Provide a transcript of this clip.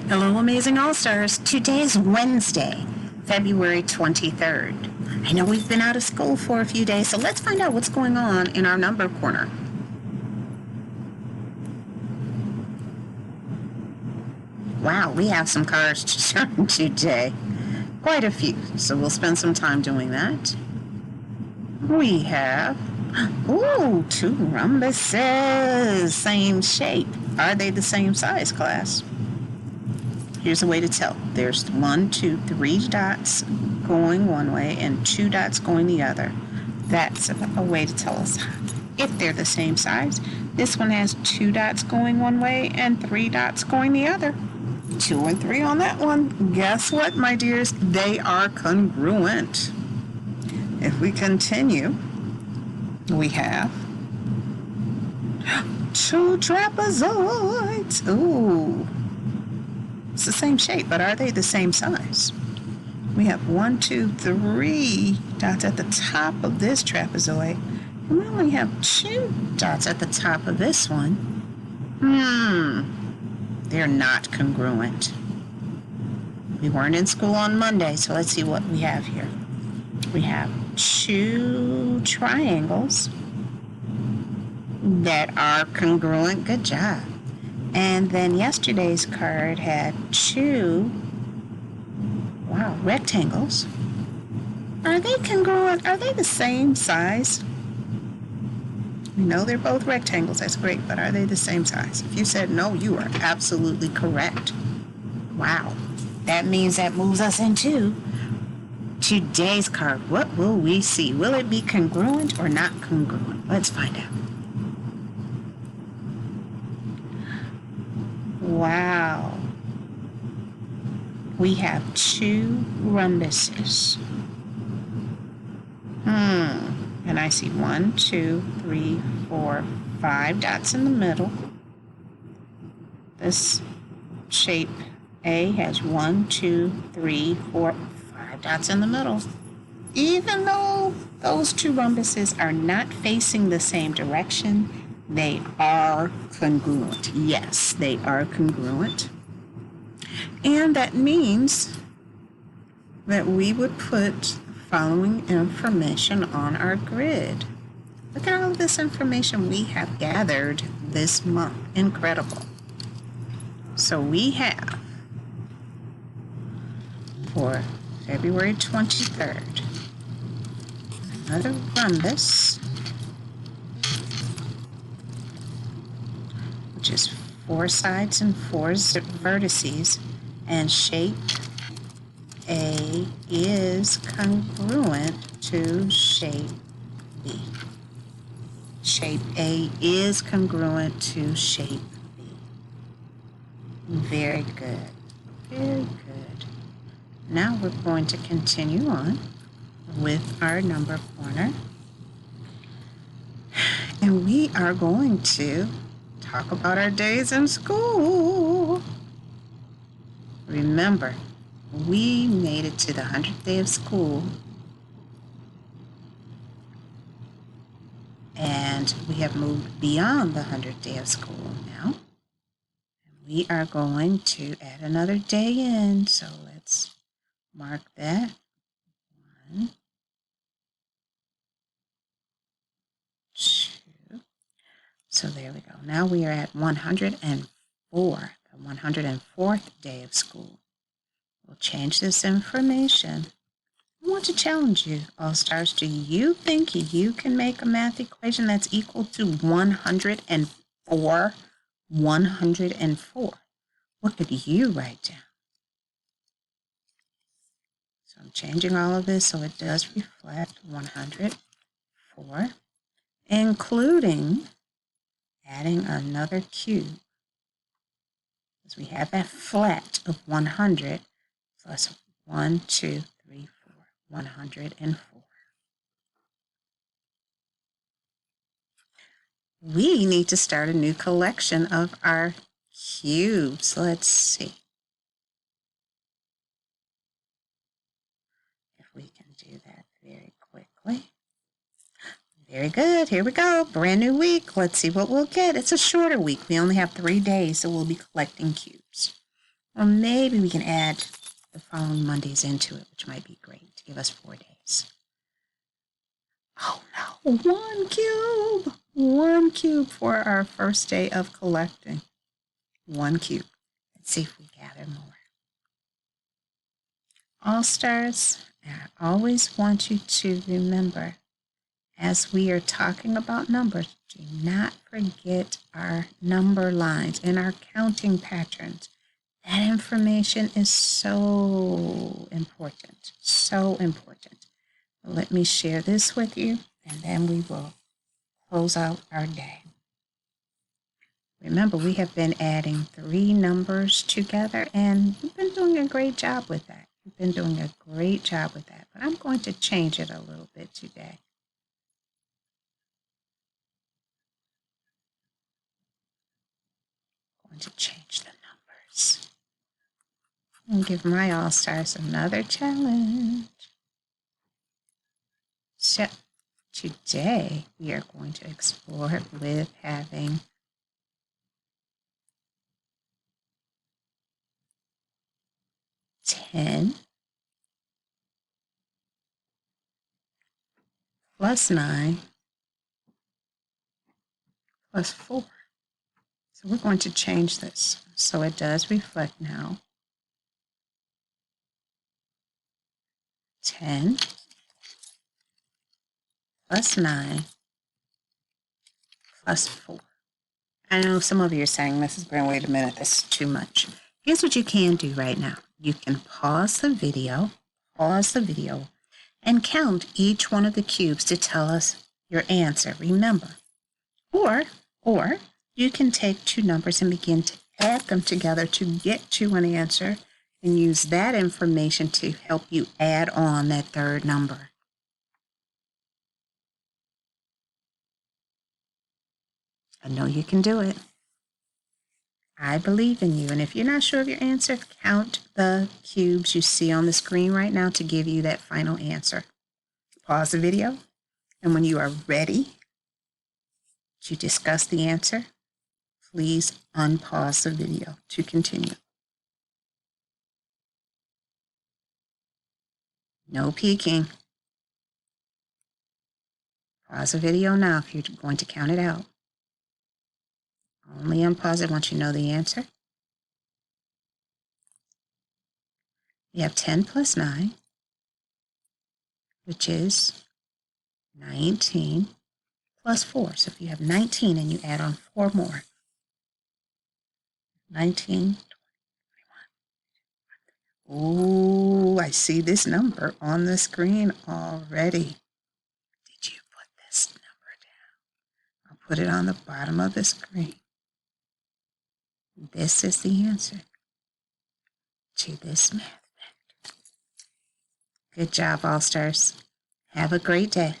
Hello, Amazing All-Stars. Today's Wednesday, February 23rd. I know we've been out of school for a few days, so let's find out what's going on in our number corner. Wow, we have some cards to turn today. Quite a few, so we'll spend some time doing that. We have, two rhombuses. Same shape. Are they the same size, class? Here's a way to tell. There's 3 dots going one way and 2 dots going the other. That's a way to tell us if they're the same size. This one has 2 dots going one way and 3 dots going the other. 2 and 3 on that one. Guess what, my dears? They are congruent. If we continue, we have 2 trapezoids. Ooh. It's the same shape, but are they the same size? We have 3 dots at the top of this trapezoid, and we only have 2 dots at the top of this one. They're not congruent. We weren't in school on Monday, so let's see what we have here. We have 2 triangles that are congruent. Good job. And then yesterday's card had 2, rectangles. Are they congruent? Are they the same size? We know they're both rectangles. That's great, but are they the same size? If you said no, you are absolutely correct. Wow. That means that moves us into today's card. What will we see? Will it be congruent or not congruent? Let's find out. Wow. We have 2 rhombuses. And I see 1, 2, 3, 4, 5 dots in the middle. This shape A has 1, 2, 3, 4, 5 dots in the middle. Even though those 2 rhombuses are not facing the same direction, they are congruent. Yes, they are congruent. And that means that we would put the following information on our grid. Look at all of this information we have gathered this month. Incredible. So we have, for February 23rd, another rhombus, which is 4 sides and 4 vertices, and shape A is congruent to shape B. Shape A is congruent to shape B. Very good. Very good. Now we're going to continue on with our number corner. And we are going to talk about our days in school. Remember, we made it to the 100th day of school, and we have moved beyond the 100th day of school now. And we are going to add another day in, so let's mark that. 1, 2. So there we go. Now we are at 104, the 104th day of school. We'll change this information. I want to challenge you, All-Stars. Do you think you can make a math equation that's equal to 104? 104. What could you write down? So I'm changing all of this so it does reflect 104, including adding another cube, because we have that flat of 100 plus 1, 2, 3, 4, 104. We need to start a new collection of our cubes. Let's see if we can do that very quickly. Very good. Here we go. Brand new week. Let's see what we'll get. It's a shorter week. We only have 3 days, so we'll be collecting cubes. Or maybe we can add the following Mondays into it, which might be great to give us 4 days. Oh no, 1 cube! 1 cube for our first day of collecting. 1 cube. Let's see if we gather more. All Stars, I always want you to remember, as we are talking about numbers, do not forget our number lines and our counting patterns. That information is so important, so important. Let me share this with you, and then we will close out our day. Remember, we have been adding 3 numbers together, and we've been doing a great job with that. We've been doing a great job with that, but I'm going to change it a little bit today. I'm going to change the numbers and give my All-Stars another challenge. So today we are going to explore with having 10 plus 9 plus 4. So we're going to change this so it does reflect now. 10 plus 9 plus 4. I know some of you are saying, Mrs. Brown, wait a minute, this is too much. Here's what you can do right now. You can pause the video, and count each one of the cubes to tell us your answer, remember. Or you can take 2 numbers and begin to add them together to get to an answer and use that information to help you add on that 3rd number. I know you can do it. I believe in you. And if you're not sure of your answer, count the cubes you see on the screen right now to give you that final answer. Pause the video, and when you are ready to discuss the answer, please unpause the video to continue. No peeking. Pause the video now if you're going to count it out. Only unpause it once you know the answer. We have 10 plus 9, which is 19 plus 4. So if you have 19 and you add on 4 more, 19, 21. Ooh, I see this number on the screen already. Did you put this number down? I'll put it on the bottom of the screen. This is the answer to this math. Good job, All Stars. Have a great day.